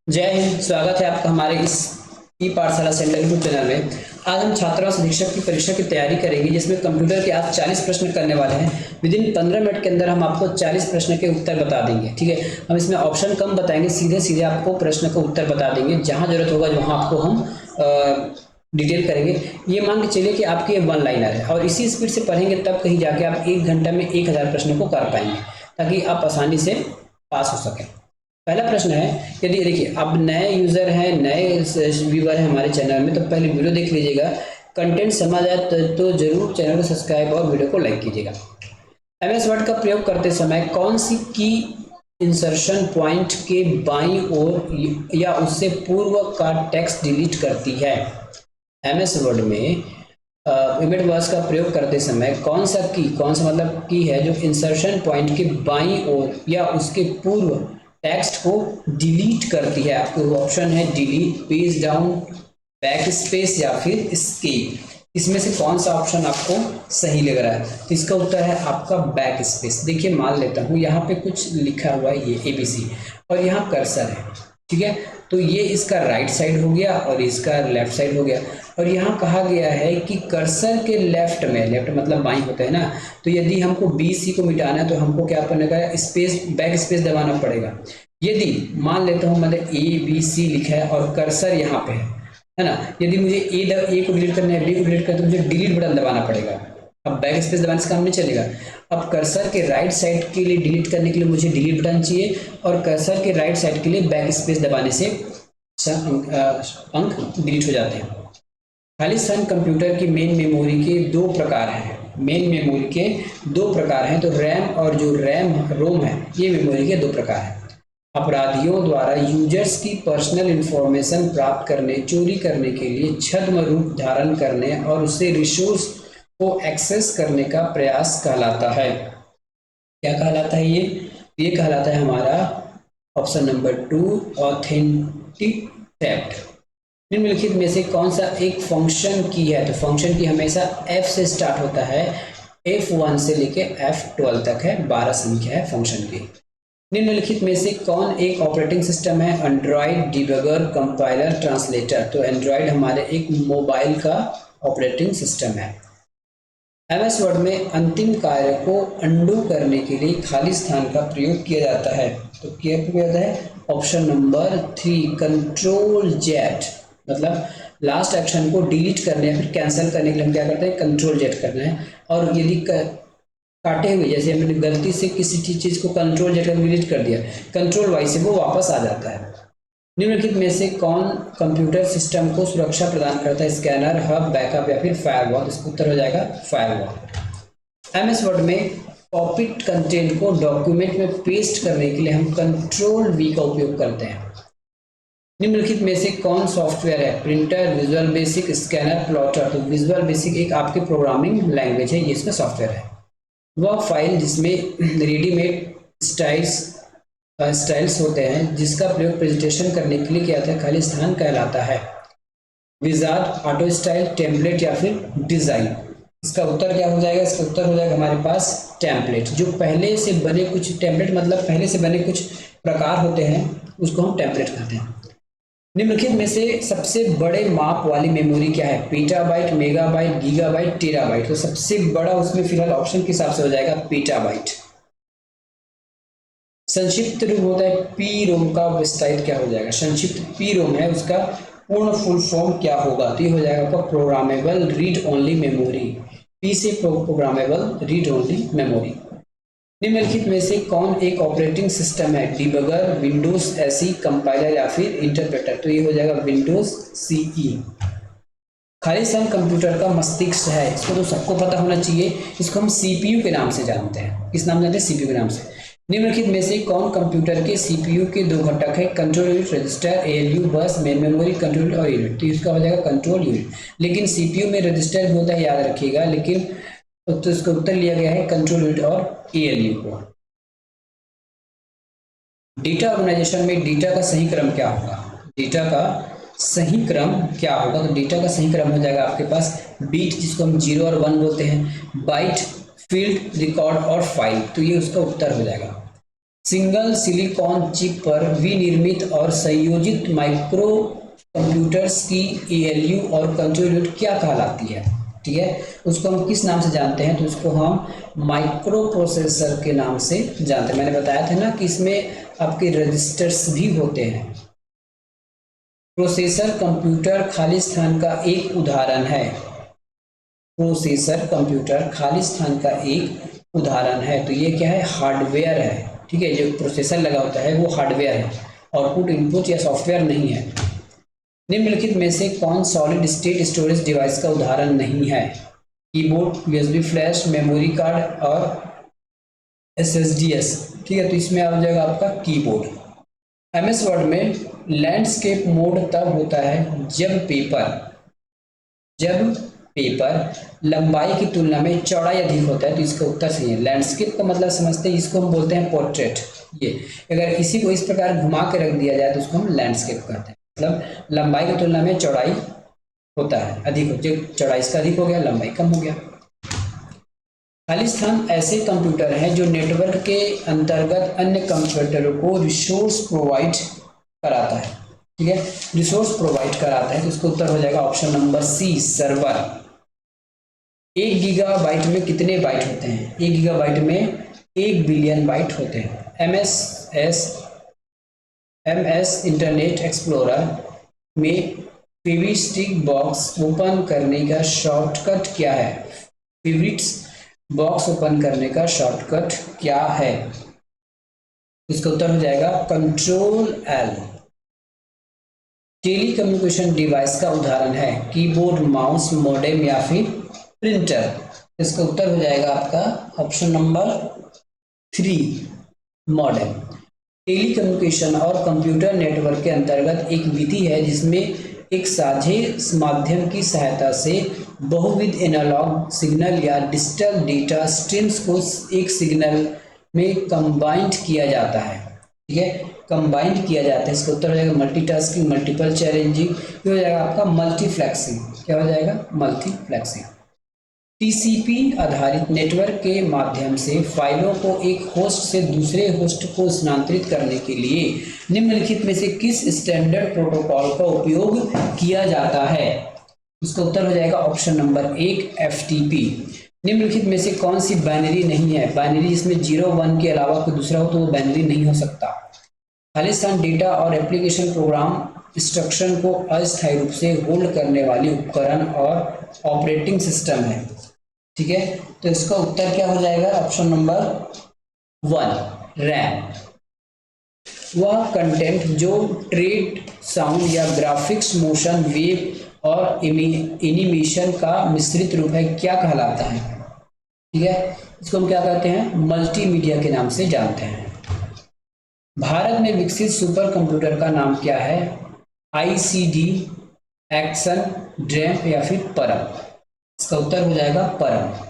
जय हिंद। स्वागत है आपका हमारे इस ई पाठशाला सेंटर यूट्यूब चैनल में। आज हम छात्रा और शिक्षक की परीक्षा की तैयारी करेंगे, जिसमें कंप्यूटर के आज 40 प्रश्न करने वाले हैं। विद इन 15 मिनट के अंदर हम आपको 40 प्रश्न के उत्तर बता देंगे। ठीक है, हम इसमें ऑप्शन कम बताएंगे, सीधे सीधे आपको प्रश्न का उत्तर बता देंगे। जहां जरूरत होगा वहां आपको हम डिटेल करेंगे। ये मान के चलिए कि आपकी ये वन लाइनर है और इसी स्पीड से पढ़ेंगे तब कहीं जाके आप 1 घंटा में 1000 प्रश्नों को कर पाएंगे, ताकि आप आसानी से पास हो सकें। पहला प्रश्न है, यदि देखिए आप नए यूजर हैं, नए व्यूअर हैं हमारे चैनल में, तो पहले वीडियो देख लीजिएगा। कंटेंट समझ आए तो जरूर चैनल को सब्सक्राइब और वीडियो को लाइक कीजिएगा। एमएस वर्ड का प्रयोग करते समय कौन सी की इंसर्शन पॉइंट के बाईं ओर या उससे पूर्व का टेक्स्ट डिलीट करती है? एमएस वर्ड में इमेज वर्ड्स का प्रयोग करते समय कौन सा मतलब की है जो इंसर्शन पॉइंट के बाईं ओर या उसके पूर्व टेक्स्ट को डिलीट करती है? आपको ऑप्शन है delete, page down, back space या फिर एस्केप। इसमें से कौन सा ऑप्शन आपको सही लग रहा है? तो इसका उत्तर है आपका बैक स्पेस। देखिए मान लेता हूं यहाँ पे कुछ लिखा हुआ है, ये ABC, और यहाँ कर्सर है। ठीक है, तो ये इसका राइट साइड हो गया और इसका लेफ्ट साइड हो गया। और यहाँ कहा गया है कि कर्सर के लेफ्ट में, लेफ्ट मतलब बाईं होता है ना, तो यदि हमको BC को मिटाना है तो हमको क्या करना है? स्पेस, बैक स्पेस दबाना पड़ेगा। यदि मान लेता हूँ मतलब ABC लिखा है और कर्सर यहाँ पे है ना, यदि मुझे ए को डिलीट करना है, B को डिलीट करना है, तो मुझे डिलीट बटन दबाना पड़ेगा। अब बैक स्पेस दबाने से काम नहीं चलेगा। अब कर्सर के राइट साइड के लिए डिलीट करने के लिए मुझे डिलीट बटन चाहिए, और कर्सर के राइट साइड के लिए बैक स्पेस दबाने से अंक डिलीट हो जाते हैं। खालिस्तान कंप्यूटर की मेन मेमोरी के दो प्रकार हैं। मेन मेमोरी के दो प्रकार हैं, तो रैम और जो रोम है, ये मेमोरी के दो प्रकार हैं। अपराधियों द्वारा यूजर्स की पर्सनल इंफॉर्मेशन प्राप्त करने, चोरी करने के लिए छद्म रूप धारण करने और उससे रिसोर्स को एक्सेस करने का प्रयास कहलाता है। क्या कहलाता है ये कहलाता है हमारा ऑप्शन नंबर 2, ऑथेंटिक थेफ्ट। निम्नलिखित में से कौन सा एक फंक्शन की है? तो फंक्शन की हमेशा F से स्टार्ट होता है, F1 से लेके F12 तक है, 12 संख्या है फंक्शन की। निम्नलिखित में से कौन एक ऑपरेटिंग सिस्टम है? Android, debugger, compiler, translator. तो एंड्रॉइड हमारे एक मोबाइल का ऑपरेटिंग सिस्टम है। एमएस वर्ड में अंतिम कार्य को अंडू करने के लिए खाली स्थान का प्रयोग किया जाता है। तो क्या किया जाता है? Option number 3, control jet. मतलब लास्ट एक्शन को डिलीट करने या फिर कैंसिल करने के लिए हम क्या करते हैं? कंट्रोल जेट करना है। और यदि काटे हुए, जैसे हमने गलती से किसी चीज को कंट्रोल जेट करके डिलीट कर दिया, कंट्रोल वाई से वो वापस आ जाता है। निम्नलिखित में से कौन कंप्यूटर सिस्टम को सुरक्षा प्रदान करता है? स्कैनर, हब, बैकअप या फिर फायरवॉल। इसका उत्तर हो जाएगा फायरवॉल। एमएस वर्ड में कॉपीड कंटेंट को डॉक्यूमेंट में पेस्ट करने के लिए हम कंट्रोल V का उपयोग करते हैं। निम्नलिखित में से कौन सॉफ्टवेयर है? Printer, visual basic, scanner, plotter. तो विजुअल बेसिक एक आपकी प्रोग्रामिंग लैंग्वेज है, ये इसमें सॉफ्टवेयर है। वह फाइल जिसमें रेडीमेड स्टाइल्स होते हैं, जिसका प्रयोग प्रेजेंटेशन करने के लिए किया जाता है, खाली स्थान कहलाता है। विजार्ड, ऑटो स्टाइल, टेम्पलेट या फिर डिजाइन। इसका उत्तर क्या हो जाएगा? इसका उत्तर हो जाएगा हमारे पास टेम्पलेट। जो पहले से बने कुछ टेम्पलेट मतलब पहले से बने कुछ प्रकार होते हैं, उसको हम टेम्पलेट कहते हैं। निम्नलिखित में से सबसे बड़े माप वाली मेमोरी क्या है? पीटाबाइट, मेगाबाइट, गीगाबाइट, टेराबाइट। तो सबसे बड़ा उसमें फिलहाल ऑप्शन के हिसाब से हो जाएगा पीटाबाइट। संक्षिप्त रूप होता है पी रोम का विस्तारित क्या हो जाएगा? संक्षिप्त पी रोम है, उसका पूर्ण फुल फॉर्म क्या होगा? तो ये हो जाएगा आपका programmable read only memory. P से प्रोग्रामेबल रीड ओनली मेमोरी। निम्नलिखित में से कौन एक ऑपरेटिंग सिस्टम है? डिबगर, विंडोज SE, कंपाइलर या फिर इंटरप्रेटर। तो ये हो जाएगा विंडोज CE। खालिस्तान कंप्यूटर का मस्तिष्क है, इसको तो सबको पता होना चाहिए। इसको हम CPU के नाम से जानते हैं। किस नाम जानते हैं? CPU के नाम से। निम्नलिखित में से कौन कंप्यूटर के CPU के दो घटक है? कंट्रोल यूनिट, रजिस्टर, ALU, बस, मेन मेमोरी, कंट्रोल और यूनिट। तो इसका हो जाएगा कंट्रोल यूनिट। लेकिन CPU में रजिस्टर भी होता है, याद रखिएगा, लेकिन तो इसका उत्तर लिया गया है कंट्रोल यूनिट और ALU को। डेटा ऑर्गेनाइजेशन में डेटा का सही क्रम क्या होगा? डेटा का सही क्रम क्या होगा? तो डेटा का सही क्रम हो जाएगा आपके पास बीट, जिसको हम 0 और 1 बोलते हैं, बाइट, फील्ड, रिकॉर्ड और फाइल। तो ये उसका उत्तर हो जाएगा। सिंगल सिलिकॉन चिप पर विनिर्मित और संयोजित माइक्रो कंप्यूटर्स की एएलयू और कंट्रोल यूनिट क्या कहलाती है? ठीक है, उसको हम किस नाम से जानते हैं? तो उसको हम माइक्रो प्रोसेसर के नाम से जानते हैं। मैंने बताया था ना कि इसमें आपके रजिस्टर्स भी होते हैं। प्रोसेसर कंप्यूटर खाली स्थान का एक उदाहरण है। प्रोसेसर कंप्यूटर खाली स्थान का एक उदाहरण है। तो ये क्या है? हार्डवेयर है। ठीक है, जो प्रोसेसर लगा होता है वो हार्डवेयर है, आउटपुट इनपुट या सॉफ्टवेयर नहीं है। निम्नलिखित में से कौन सॉलिड स्टेट स्टोरेज डिवाइस का उदाहरण नहीं है? Keyboard, USB flash, memory card और एसएसडीएस। ठीक है, तो इसमें आ जाएगा आपका कीबोर्ड। एमएस वर्ड में लैंडस्केप मोड तब होता है जब पेपर लंबाई की तुलना में चौड़ाई अधिक होता है। तो इसका उत्तर सही है। लैंडस्केप का मतलब समझते हैं, इसको हम बोलते हैं पोर्ट्रेट। ये अगर इसी को इस प्रकार घुमा के रख दिया जाए तो उसको हम लैंडस्केप कहते हैं। मतलब लंबाई की तुलना में चौड़ाई होता है अधिक, जो चौड़ाई इसका अधिक हो गया, लंबाई कम हो गया। खाली स्थान ऐसे कंप्यूटर हैं जो नेटवर्क के अंतर्गत अन्य कंप्यूटरों को रिसोर्स प्रोवाइड कराता है। ठीक है, रिसोर्स प्रोवाइड कराता है। तो इसका उत्तर हो जाएगा option number C, server. 1 gigabyte में कितने बाइट होते हैं? 1 गीगाबाइट में 1 बिलियन बाइट होते हैं। एमएस इंटरनेट एक्सप्लोरर में फेविस्टिक बॉक्स ओपन करने का शॉर्टकट क्या है? फेवरेट्स बॉक्स ओपन करने का शॉर्टकट क्या है? इसका उत्तर हो जाएगा control L. Telecommunication device का उदाहरण है कीबोर्ड, माउस, मॉडेम या फिर प्रिंटर। इसका उत्तर हो जाएगा आपका option number 3, modem. Telecommunication और कंप्यूटर नेटवर्क के अंतर्गत एक विधि है जिसमें एक साझे माध्यम की सहायता से बहुविध एनालॉग सिग्नल या डिजिटल डेटा स्ट्रीम्स को एक सिग्नल में कंबाइंड किया जाता है। ठीक है, कंबाइंड किया जाता है। इसका उत्तर हो जाएगा मल्टीटास्किंग, मल्टीपल चैलेंजिंग। ये हो जाएगा आपका मल्टीफ्लेक्सिंग। क्या हो जाएगा? मल्टीफ्लेक्सिंग। टीसीपी आधारित नेटवर्क के माध्यम से फाइलों को एक होस्ट से दूसरे होस्ट को स्थानांतरित करने के लिए निम्नलिखित में से किस स्टैंडर्ड प्रोटोकॉल का उपयोग किया जाता है? उसका उत्तर हो जाएगा ऑप्शन नंबर 1, एफटीपी। निम्नलिखित में से कौन सी बाइनरी नहीं है? बाइनरी जिसमें 0 1 के अलावा कोई दूसरा हो तो वो बाइनरी नहीं हो सकता। खाली स्थान डेटा और एप्लीकेशन प्रोग्राम इंस्ट्रक्शन को अस्थायी रूप से होल्ड करने वाली उपकरण और ऑपरेटिंग सिस्टम है। ठीक है, तो इसका उत्तर क्या हो जाएगा? Option number 1, RAM. वह कंटेंट जो ट्रेड, साउंड या ग्राफिक्स, मोशन, वेब और एनिमेशन का मिश्रित रूप है क्या कहलाता है? ठीक है, इसको हम क्या कहते हैं? मल्टीमीडिया के नाम से जानते हैं। भारत में विकसित सुपर कंप्यूटर का नाम क्या है? आईसीडी, एक्सन, ड्रैम या फिर परम। इसका उत्तर हो जाएगा परम।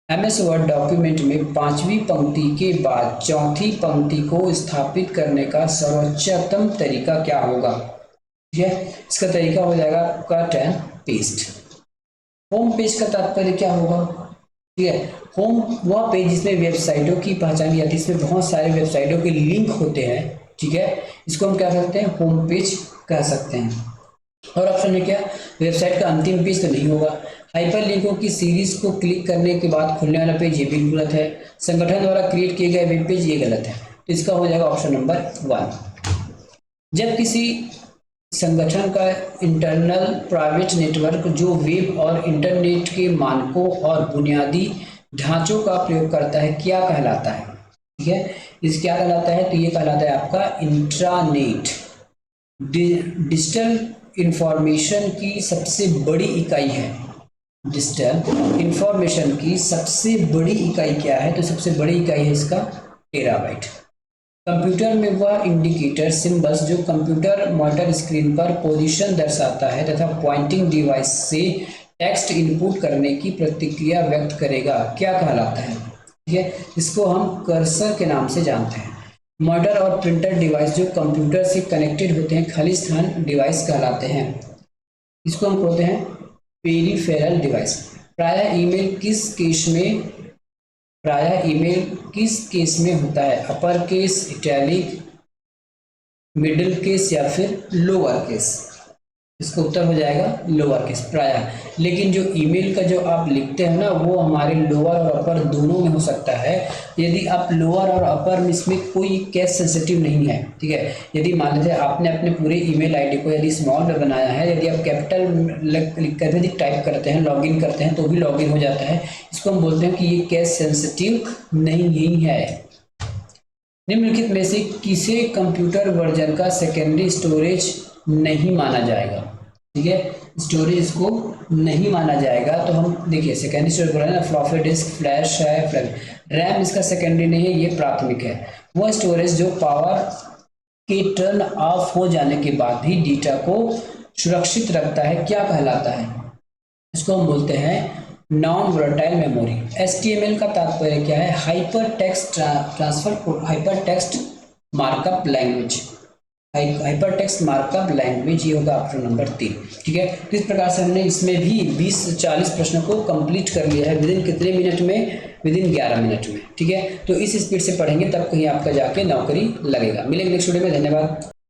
एमएस वर्ड डॉक्यूमेंट में 5वीं पंक्ति के बाद चौथी पंक्ति को स्थापित करने का सर्वोच्चतम तरीका क्या होगा? ठीक है, इसका तरीका हो जाएगा cut and paste. Home page का तात्पर्य क्या होगा? ठीक है, होम वह पेज जिसमें वेबसाइटों की पहचान की जाती है, इसमें बहुत सारे वेबसाइटों के लिंक होते हैं। ठीक है, इसको हम क्या कहते हैं? होम पेज कह सकते हैं। और ऑप्शन में क्या? वेबसाइट का अंतिम पेज तो नहीं होगा। हाइपर लिंकों की सीरीज को क्लिक करने के बाद खुलने वाला पेज, ये भी गलत है। संगठन द्वारा क्रिएट किए गए वेब पेज, ये गलत है। तो इसका हो जाएगा ऑप्शन नंबर 1। जब किसी संगठन का इंटरनल प्राइवेट नेटवर्क जो वेब और इंटरनेट के मानकों और बुनियादी ढांचों का प्रयोग करता है क्या कहलाता है? ठीक है, इस क्या कहलाता है? तो ये कहलाता है आपका इंट्रानेट। डिजिटल इंफॉर्मेशन की सबसे बड़ी इकाई है। डिजिटल इंफॉर्मेशन की सबसे बड़ी इकाई क्या है? तो सबसे बड़ी इकाई है इसका टेराबाइट। कंप्यूटर में वह इंडिकेटर सिंबल्स जो कंप्यूटर मॉनिटर स्क्रीन पर पोजीशन दर्शाता है तथा पॉइंटिंग डिवाइस से टेक्स्ट इनपुट करने की प्रतिक्रिया व्यक्त करेगा क्या कहलाता है? ठीक है, इसको हम कर्सर के नाम से जानते हैं। मॉनिटर और प्रिंटर डिवाइस जो कंप्यूटर से कनेक्टेड होते हैं खाली स्थान डिवाइस कहलाते हैं। इसको हम कहते हैं पेरिफेरल डिवाइस। प्रायः ईमेल किस केस में प्रायः ईमेल किस केस में होता है, upper case, italic, middle case या फिर लोअर केस। इसका उत्तर हो जाएगा लोअर केस प्रायः। लेकिन जो ईमेल का जो आप लिखते हैं ना वो हमारे लोअर और अपर दोनों में हो सकता है। यदि आप लोअर और अपर में इसमें कोई केस सेंसिटिव नहीं है, ठीक है। यदि मान लीजिए आपने अपने पूरे ईमेल आईडी को यदि स्मॉल में बनाया है, यदि आप कैपिटल लिख कर यदि टाइप करते हैं, लॉगिन करते हैं तो भी लॉगिन हो जाता है। इसको हम बोलते हैं कि ये केस सेंसिटिव नहीं है। निम्नलिखित में से किसे कंप्यूटर वर्जन का सेकेंडरी स्टोरेज नहीं माना जाएगा, ठीक है। स्टोरेज इसको नहीं माना जाएगा। तो हम देखिए सेकेंडरी स्टोरेज बोला ना, फ्लॉपी डिस्क, फ्लैश है, रैम इसका सेकेंडरी नहीं है, ये प्राथमिक है। वह स्टोरेज जो पावर के टर्न ऑफ हो जाने के बाद भी डेटा को सुरक्षित रखता है, क्या कहलाता है? इसको हम बोलते हैं नॉन वोलेटाइल मेमोरी। HTML का तात्पर्य क्या है? Hyper text transfer, hyper text markup language, hyper text markup language, ये होगा ऑप्शन नंबर 3, ठीक है। तो इस प्रकार से हमने इसमें भी 20-40 प्रश्नों को कंप्लीट कर लिया है। विदिन कितने मिनट में? विदिन 11 मिनट में, ठीक है। तो इस स्पीड से पढ़ेंगे तब कहीं आपका जाके नौकरी लगेगा। मिलेंगे नेक्स्ट वीडियो में, धन्यवाद।